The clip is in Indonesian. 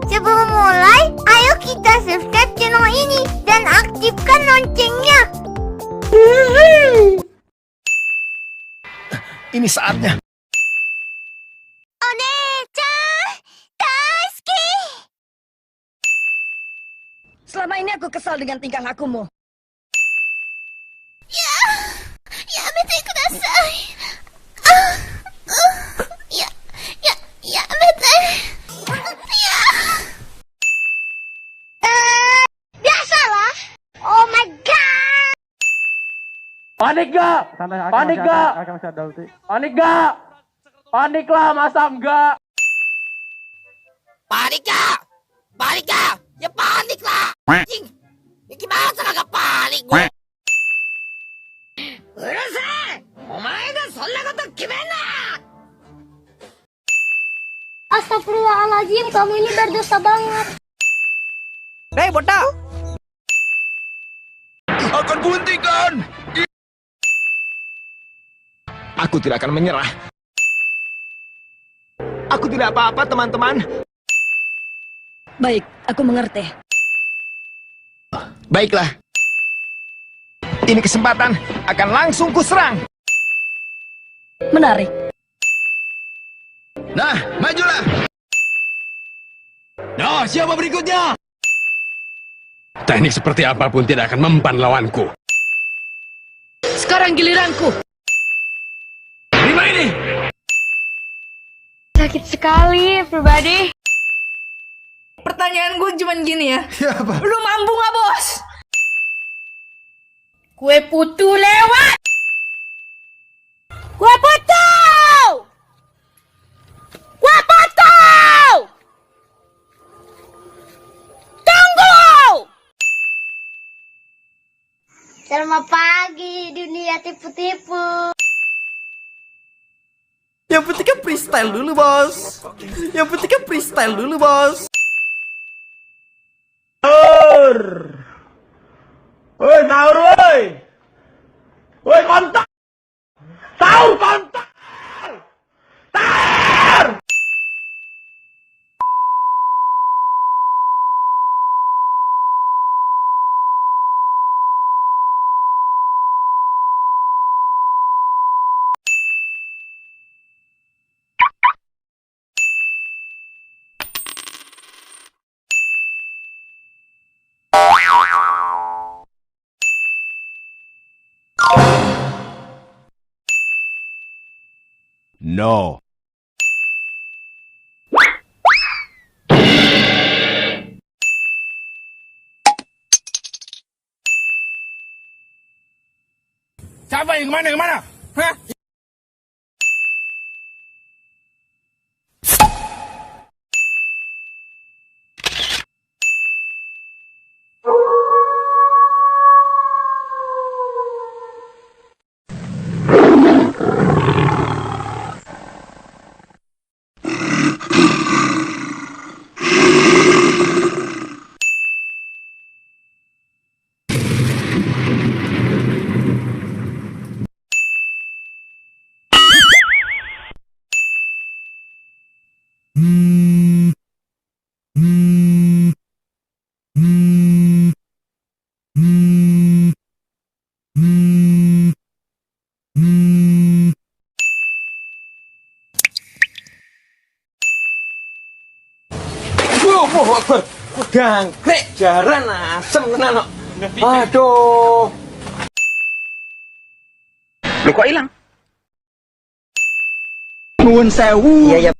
Sebelum mulai, ayo kita subscribe channel ini dan aktifkan loncengnya. Ini saatnya. One-chan, daisuki. Selama ini aku kesal dengan tingkah lakumu. Yamete kudasai. Yamete. Biasalah. Oh my god. Panik gak? Panik gak? Panik gak? Panik lah, masa enggak? Panik gak? Panik gak? Ya panik lah. Anjing. Ya gimana cara gak panik gue? Urusai! Omae ga sonna koto kimenna! Astagfirullahaladzim, kamu ini berdosa banget. Hei, botak! Akan kuhentikan! Aku tidak akan menyerah. Aku tidak apa-apa, teman-teman. Baik, aku mengerti. Baiklah. Ini kesempatan akan langsung kuserang. Menarik. Nah, majulah. Nah, siapa berikutnya? Teknik seperti apapun tidak akan mempan lawanku. Sekarang giliranku. Terima ini. Sakit sekali, pribadi. Pertanyaan gue cuman gini ya. Lu mampu gak, bos? Kue putu lewat. Kue putu. Kue putu. Tunggu. Selamat pagi, dunia tipu-tipu. Yang penting kan freestyle dulu, bos. Yang penting kan freestyle dulu, bos. Woi, sahur woi! Woi, kontak! Sahur, kontak! Sahur! No. Siapa yang kemana? Hah? Gangkrek jaran asem tenan kok. Aduh. Lu kok hilang? Nuwun sewu. Iya, ya.